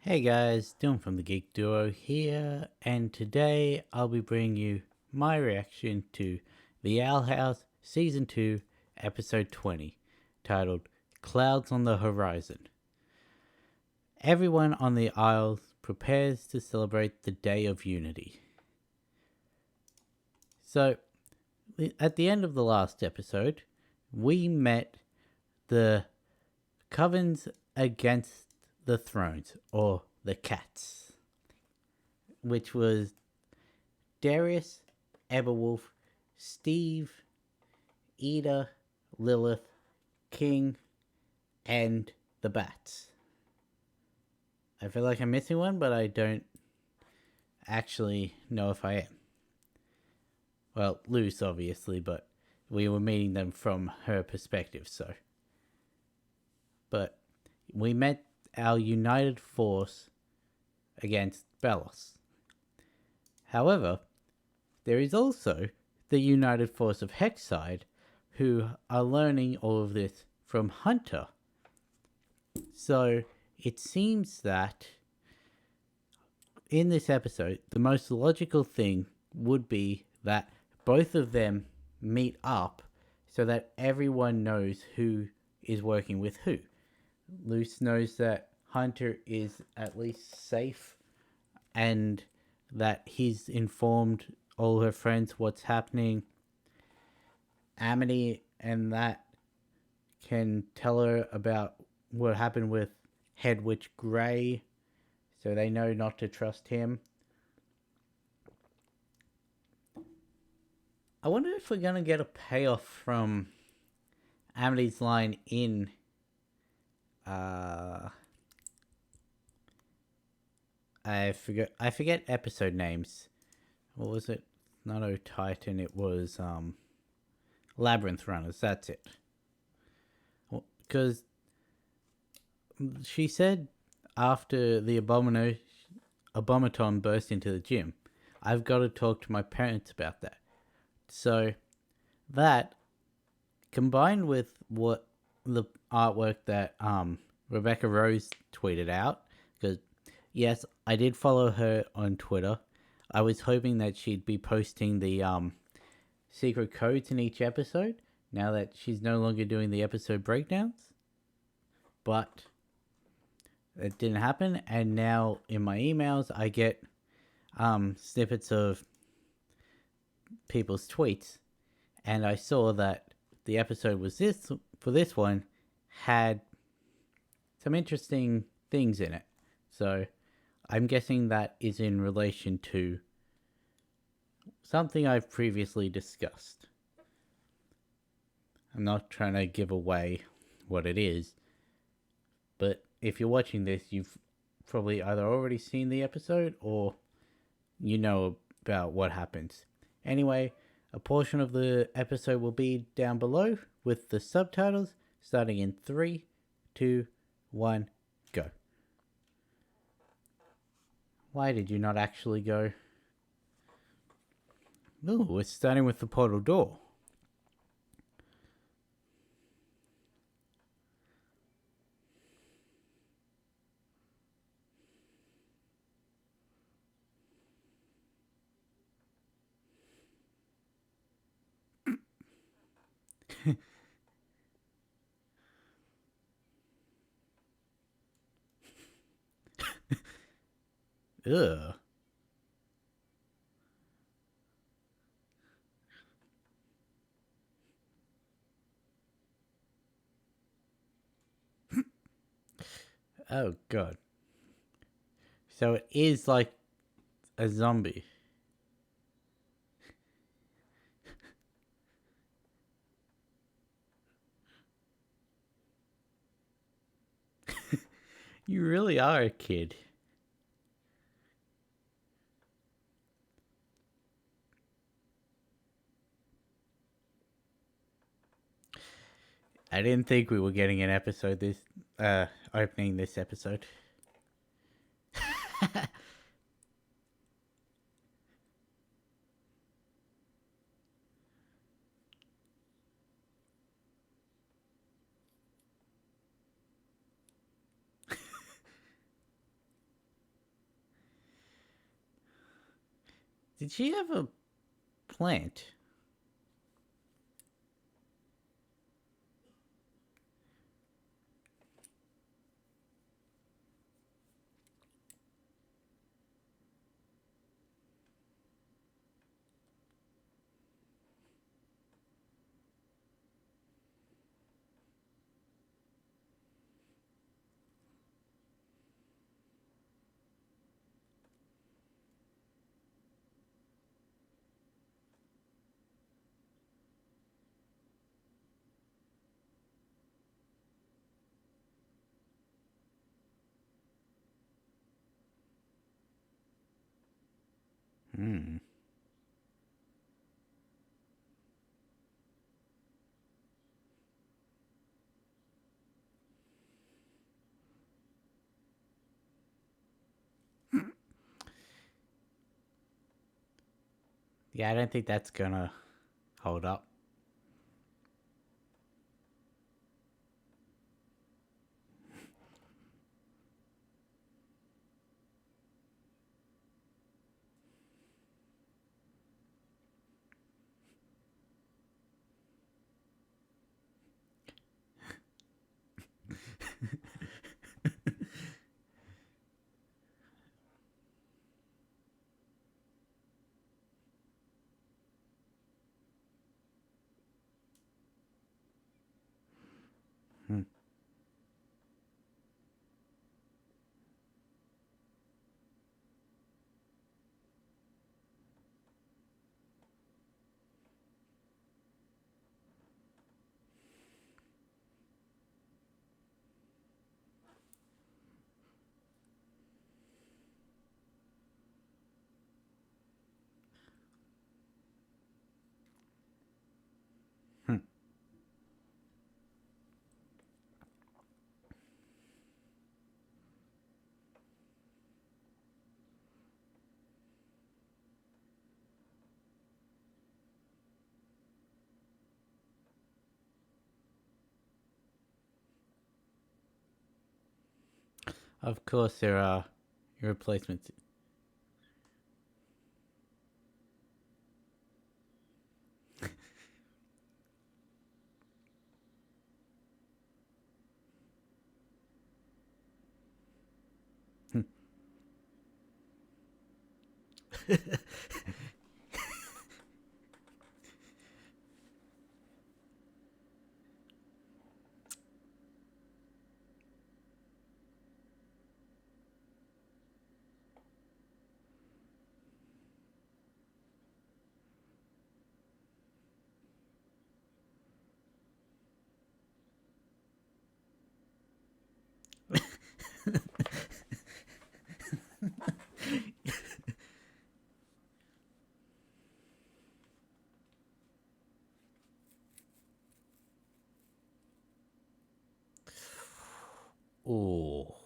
Hey guys, Dylan from the Geek Duo here, and today I'll be bringing you my reaction to The Owl House Season 2, Episode 20, titled Clouds on the Horizon. Everyone on the Isles prepares to celebrate the Day of Unity. So, at the end of the last episode, we met the Covens against the Thrones, or the Cats, which was Darius, Everwolf, Steve, Eda, Lilith, King, and the Bats. I feel like I'm missing one, but I don't actually know if I am. Well, Luce, obviously, but we were meeting them from her perspective, so. But we met our united force against Belos. However, there is also the united force of Hexside, who are learning all of this from Hunter. So it seems that in this episode, the most logical thing would be that both of them meet up so that everyone knows who is working with who. Luce knows that Hunter is at least safe and that he's informed all her friends what's happening. Amity and that can tell her about what happened with Head Witch Grey, so they know not to trust him. I wonder if we're gonna get a payoff from Amity's line in I forget episode names. What was it? Not O Titan, it was Labyrinth Runners, that's it. Because she said after the Abomaton burst into the gym, I've got to talk to my parents about that. So that, combined with what the artwork that Rebecca Rose tweeted out, because yes, I did follow her on Twitter. I was hoping that she'd be posting the secret codes in each episode now that she's no longer doing the episode breakdowns. But it didn't happen, and now in my emails I get snippets of people's tweets, and I saw that the episode was this one had some interesting things in it. So I'm guessing that is in relation to something I've previously discussed. I'm not trying to give away what it is, but if you're watching this, you've probably either already seen the episode or you know about what happens. Anyway, a portion of the episode will be down below with the subtitles starting in 3, 2, 1, go. Why did you not actually go? Ooh, we're starting with the portal door. Ugh. Oh god. So it is like a zombie. You really are a kid. I didn't think we were getting an episode opening this episode. Did she have a plant? Hmm. Yeah, I don't think that's gonna hold up. Hmm. Hmm. Of course, there are replacements. Oh,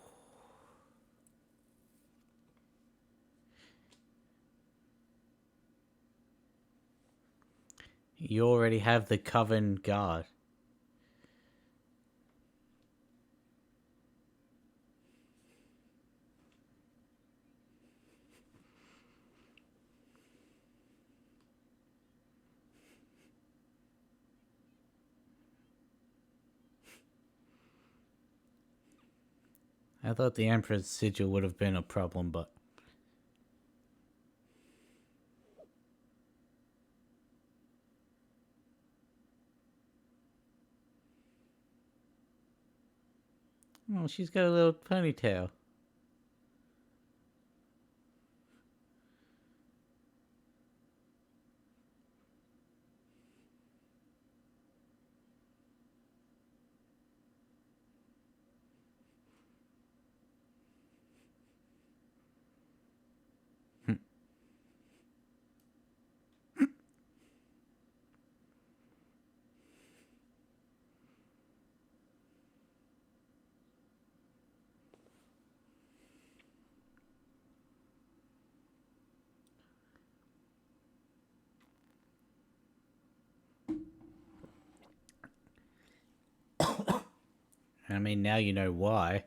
you already have the Coven Guard. I thought the Emperor's sigil would have been a problem, but oh, she's got a little ponytail. I mean, now you know why.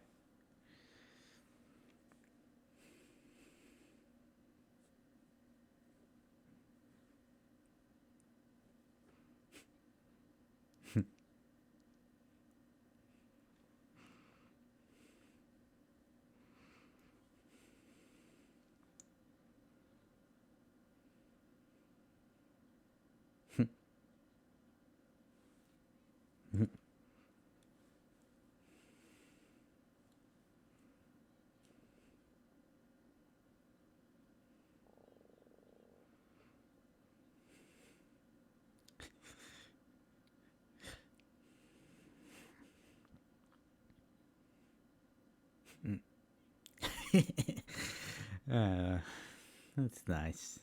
uh, that's nice.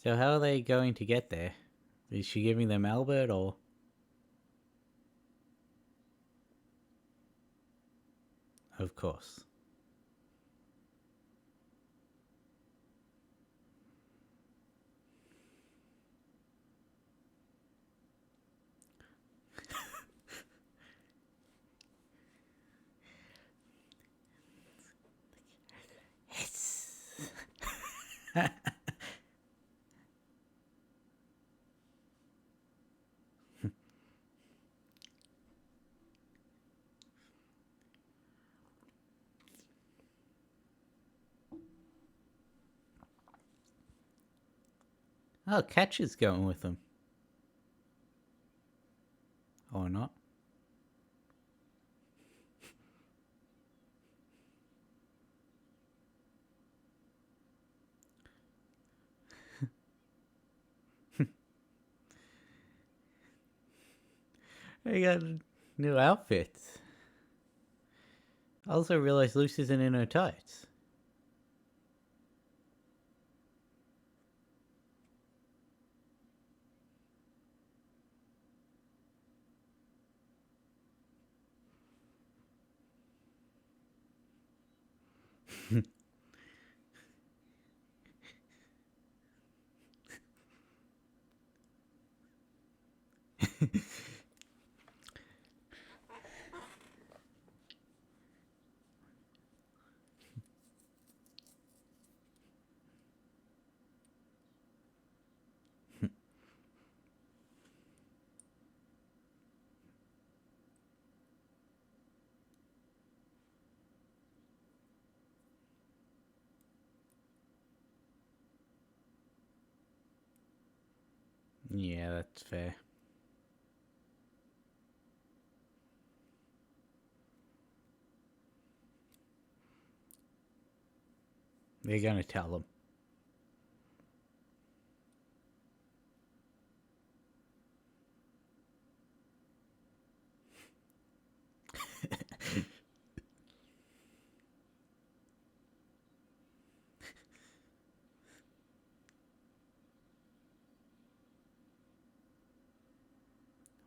So how are they going to get there? Is she giving them Albert or? Of course. Yes. Oh, Catch is going with them. Or not. They got new outfits. I also realized Luce isn't in her tights. Yeah, that's fair. They're gonna tell them.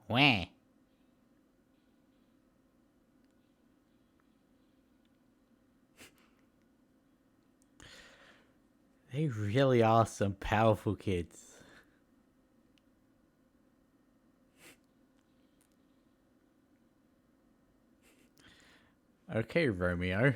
Wah. They really are some powerful kids. Okay, Romeo.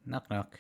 Knock knock.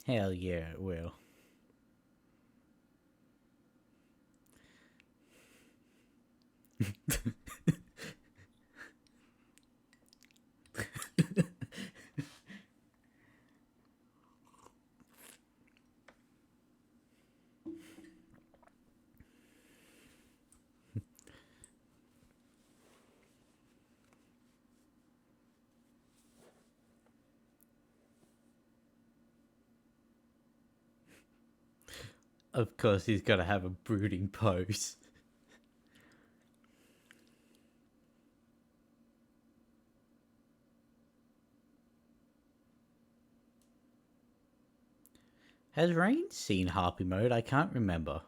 Hell yeah, it will. Of course, he's got to have a brooding pose. Has Rain seen Harpy Mode? I can't remember.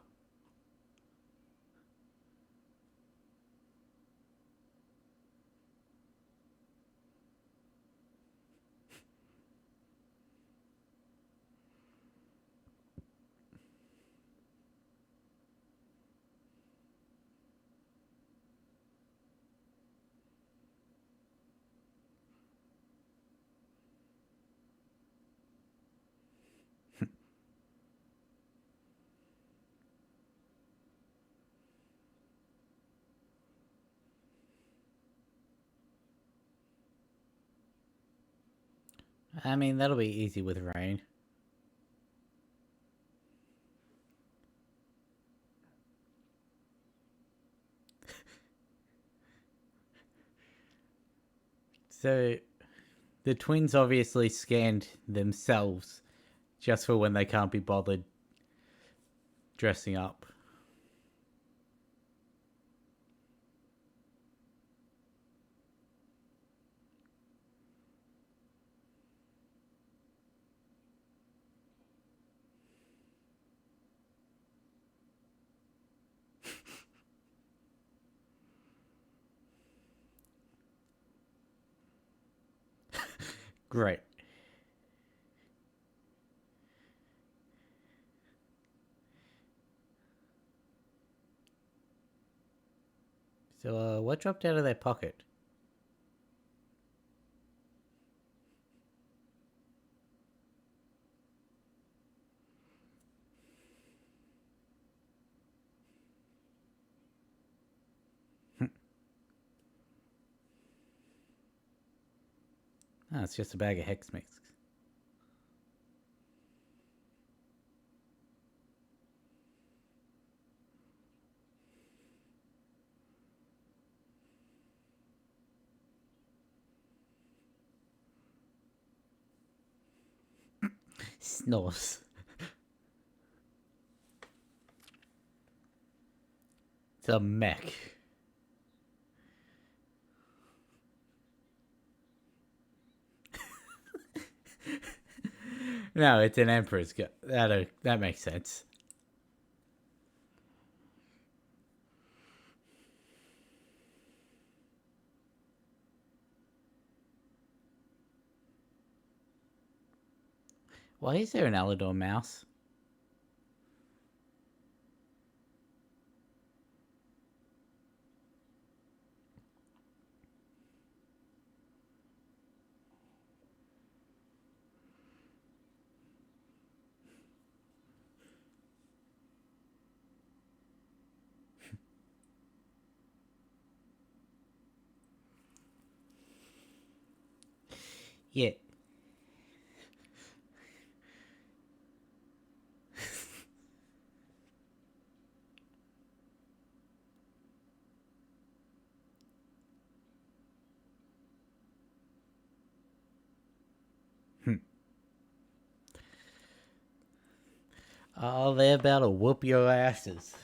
I mean, that'll be easy with Rain. So, the twins obviously scanned themselves just for when they can't be bothered dressing up. Great. So, what dropped out of their pocket? Oh, it's just a bag of Hex Mix. Snores. It's a mech. No, it's an Emperor's gun. That makes sense. Why is there an Alador mouse? Yeah. Oh, they're about to whoop your asses.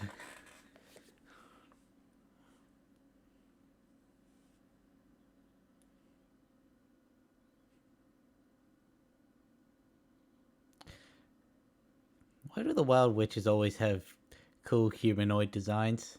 Why do the Wild Witches always have cool humanoid designs?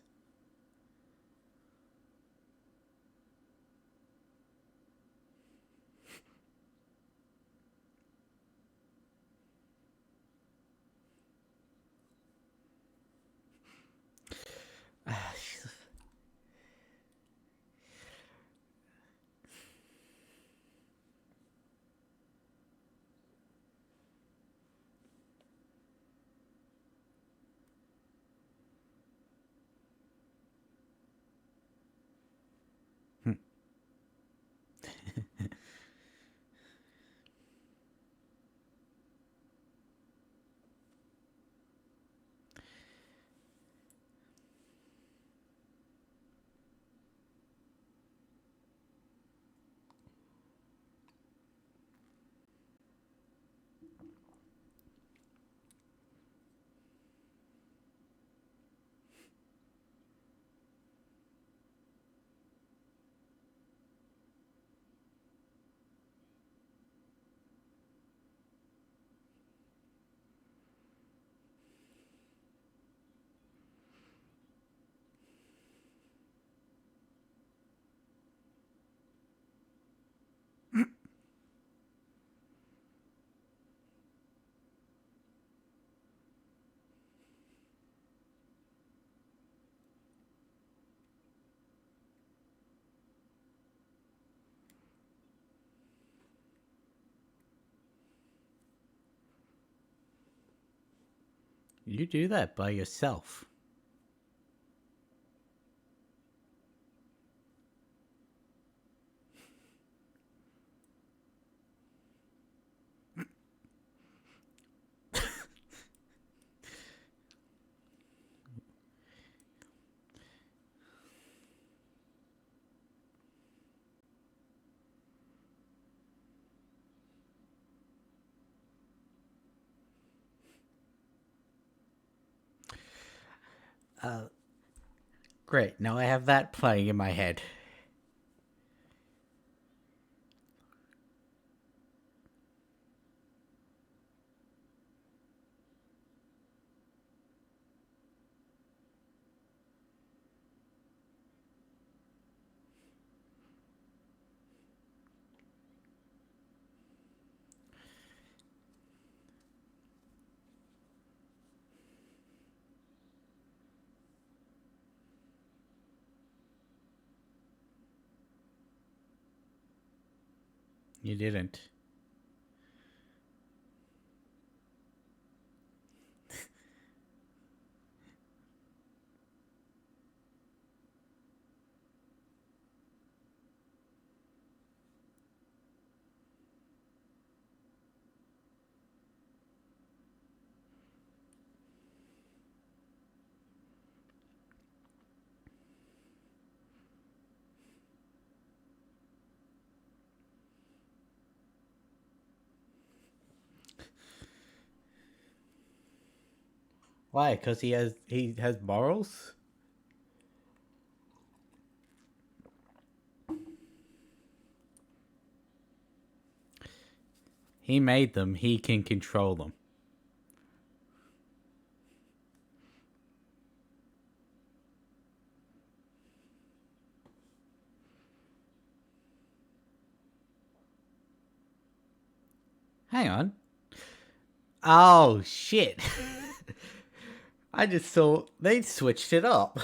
You do that by yourself. Great, now I have that playing in my head. You didn't. Why? Because he has morals? He made them, he can control them. Hang on. Oh, shit. I just saw they switched it up.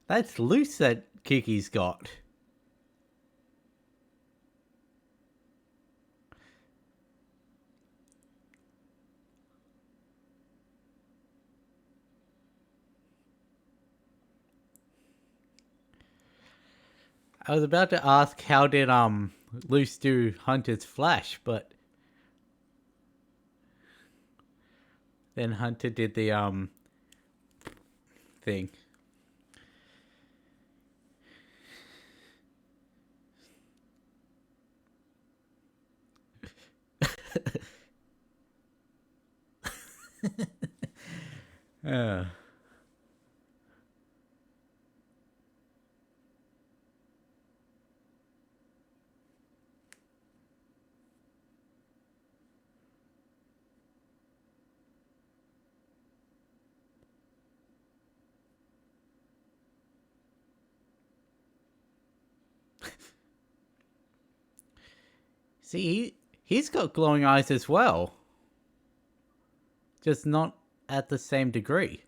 That's loose that Kiki's got. I was about to ask how did Loose do Hunter's flash, but then Hunter did the thing. uh. See, he's got glowing eyes as well. Just not at the same degree.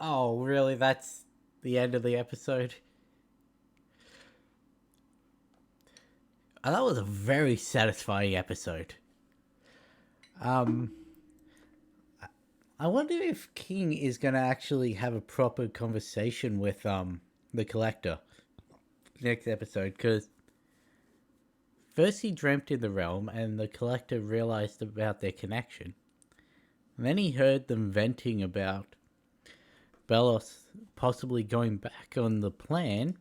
Oh, really? That's the end of the episode? That was a very satisfying episode. Um, I wonder if King is going to actually have a proper conversation with the collector next episode, because first he dreamt in the realm and the collector realized about their connection. And then he heard them venting about Belos possibly going back on the plan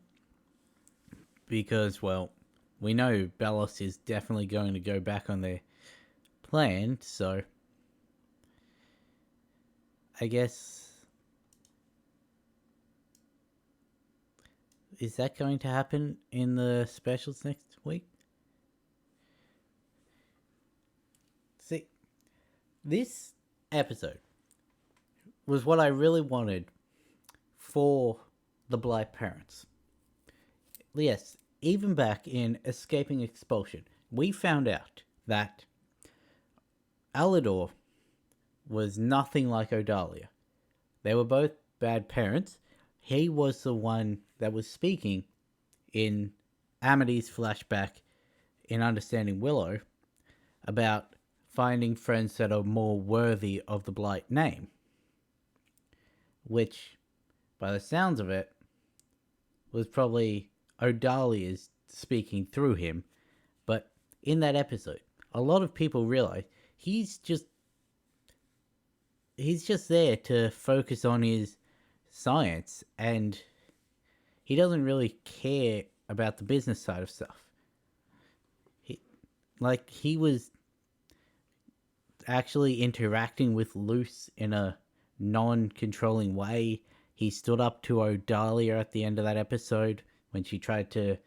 because, well, we know Belos is definitely going to go back on their plan, so I guess, is that going to happen in the specials next week? See, this episode was what I really wanted for the Blight parents. Yes, even back in Escaping Expulsion, we found out that Alador was nothing like Odalia. They were both bad parents. He was the one that was speaking in Amity's flashback in Understanding Willow about finding friends that are more worthy of the Blight name. Which, by the sounds of it, was probably Odalia's speaking through him. But in that episode, a lot of people realize he's just there to focus on his science, and he doesn't really care about the business side of stuff. He was actually interacting with Luce in a non-controlling way. He stood up to Odalia at the end of that episode when she tried to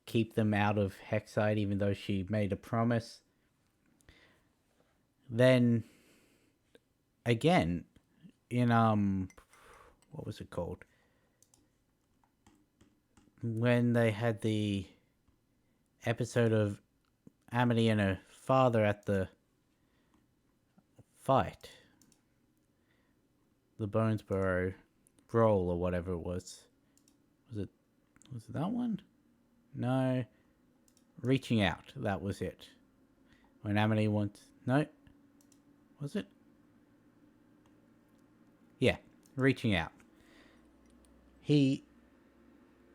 keep them out of Hexside, even though she made a promise. Then, again, in, what was it called? When they had the episode of Amity and her father at the fight. The Bonesborough Brawl or whatever it was. Was it that one? No. Reaching Out. That was it. When Amity wants... No. Was it? Yeah. Reaching Out. He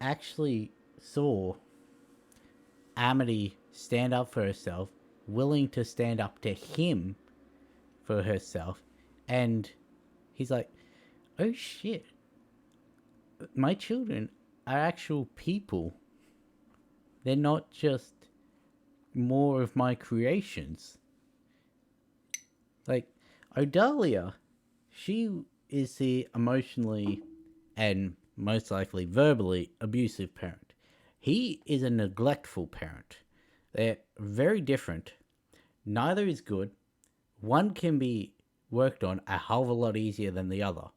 actually saw Amity stand up for herself, willing to stand up to him for herself, and he's like, oh shit, my children are actual people. They're not just more of my creations. Like, Odalia, she is the emotionally and most likely verbally abusive parent. He is a neglectful parent. They're very different. Neither is good. One can be worked on a hell of a lot easier than the other.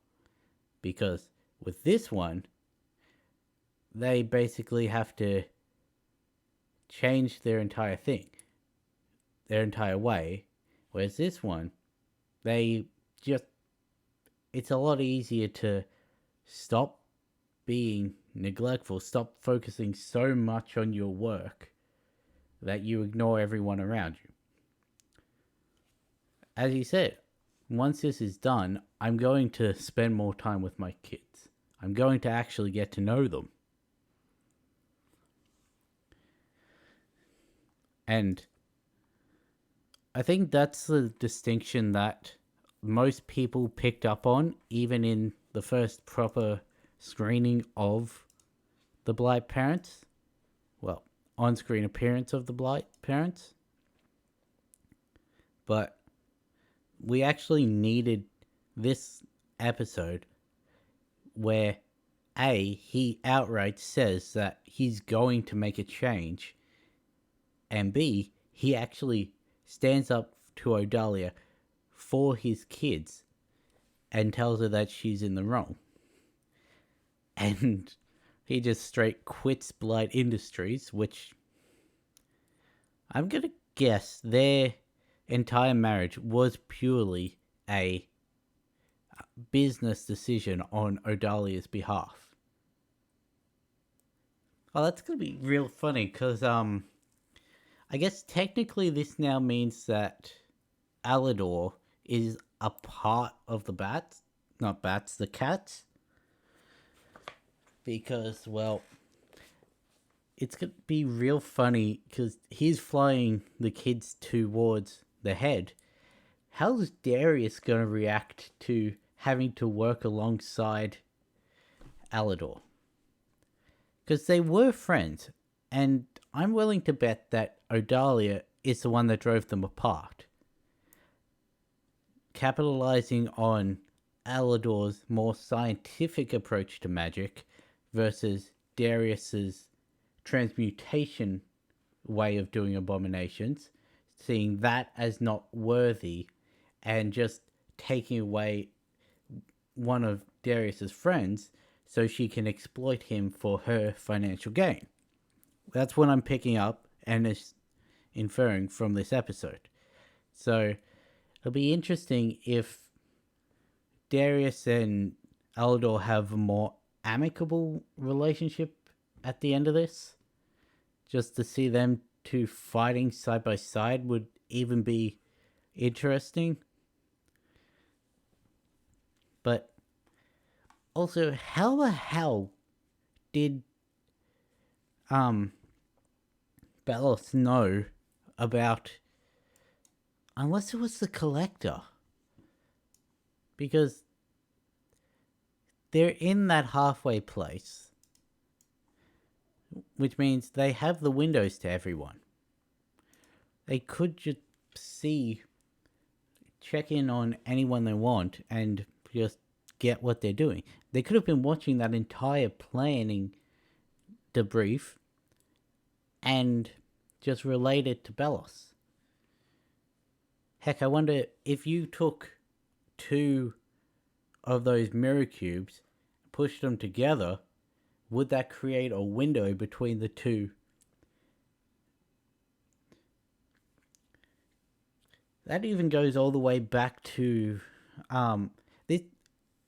Because with this one, they basically have to change their entire thing. Their entire way. Whereas this one, they just... It's a lot easier to stop being neglectful. Stop focusing so much on your work that you ignore everyone around you. As you said, once this is done, I'm going to spend more time with my kids. I'm going to actually get to know them. And I think that's the distinction that most people picked up on, even in the first proper screening of the Blight parents. Well, on-screen appearance of the Blight parents. But we actually needed this episode where he outright says that he's going to make a change, and B, he actually stands up to Odalia for his kids and tells her that she's in the wrong. And he just straight quits Blight Industries, which I'm gonna guess their entire marriage was purely a business decision on Odalia's behalf. Oh, that's gonna be real funny, because I guess technically this now means that Alador is a part of the bats, not bats, the cats, because, well, it's going to be real funny because he's flying the kids towards the head. How's Darius going to react to having to work alongside Alador? Because they were friends, and I'm willing to bet that Odalia is the one that drove them apart, capitalizing on Alador's more scientific approach to magic versus Darius's transmutation way of doing abominations, seeing that as not worthy and just taking away one of Darius's friends so she can exploit him for her financial gain. That's what I'm picking up and is inferring from this episode. So it'll be interesting if Darius and Alador have a more amicable relationship at the end of this. Just to see them two fighting side by side would even be interesting. But also, how the hell did Bellos know about, unless it was the collector? Because they're in that halfway place, which means they have the windows to everyone. They could just check in on anyone they want and just get what they're doing. They could have been watching that entire planning debrief and just relate it to Bellos. Heck, I wonder if you took 2 of those mirror cubes, pushed them together, would that create a window between the two? That even goes all the way back to this.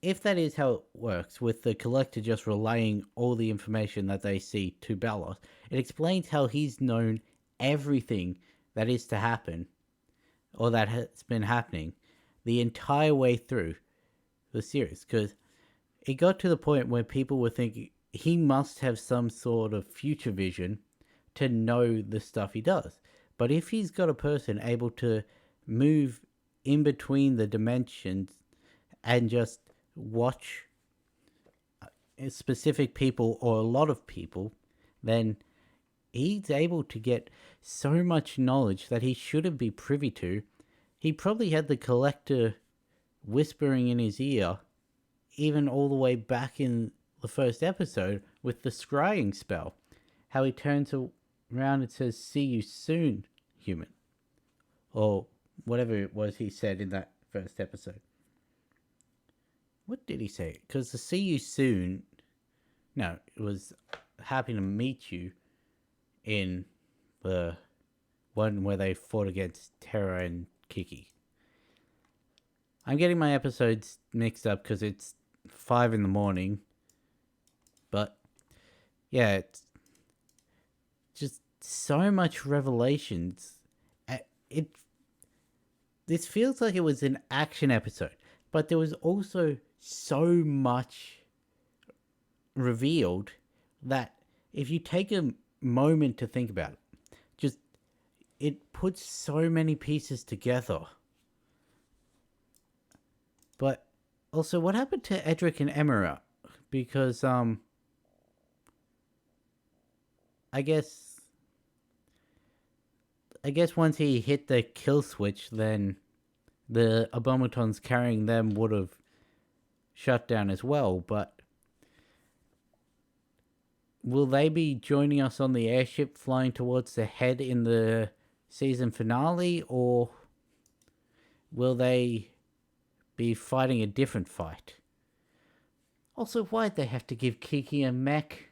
If that is how it works, with the collector just relaying all the information that they see to Bellos, it explains how he's known everything that is to happen, or that has been happening, the entire way through the series. Because it got to the point where people were thinking he must have some sort of future vision to know the stuff he does. But if he's got a person able to move in between the dimensions and just watch specific people or a lot of people, then he's able to get so much knowledge that he shouldn't be privy to. He probably had the collector whispering in his ear, even all the way back in the first episode with the scrying spell. How he turns around and says, "See you soon, human." Or whatever it was he said in that first episode. What did he say? Because the "see you soon," no, it was "happy to meet you" in the one where they fought against Terra and Kiki. I'm getting my episodes mixed up because it's 5 in the morning. But yeah, it's just so much revelations. This feels like it was an action episode, but there was also so much revealed that if you take a moment to think about it, just it puts so many pieces together. But also, what happened to Edric and Emira? Because I guess once he hit the kill switch, then the Abomatons carrying them would have shut down as well. But will they be joining us on the airship flying towards the head in the season finale, or will they be fighting a different fight? Also, why'd they have to give Kiki a mech?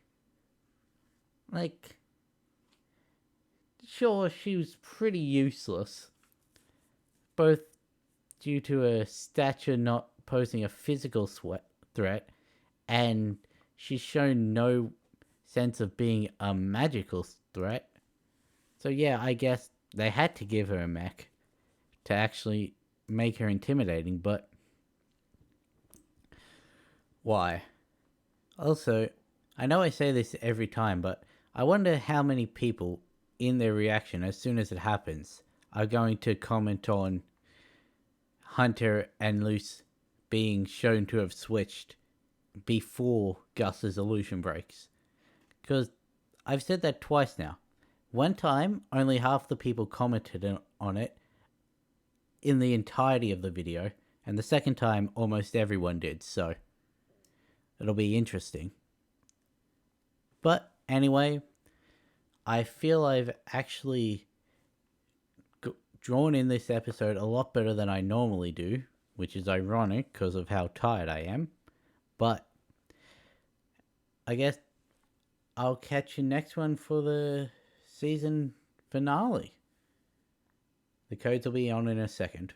Like, sure, she was pretty useless, both due to her stature not posing a physical threat, and she's shown no sense of being a magical threat. So yeah, I guess they had to give her a mech to actually make her intimidating, but why? Also, I know I say this every time, but I wonder how many people, in their reaction as soon as it happens, are going to comment on Hunter and Luce being shown to have switched before Gus's illusion breaks. Because I've said that twice now. One time, only half the people commented on it in the entirety of the video, and the second time, almost everyone did, so it'll be interesting. But anyway, I feel I've actually drawn in this episode a lot better than I normally do, which is ironic because of how tired I am. But I guess I'll catch you next one for the season finale. The codes will be on in a second.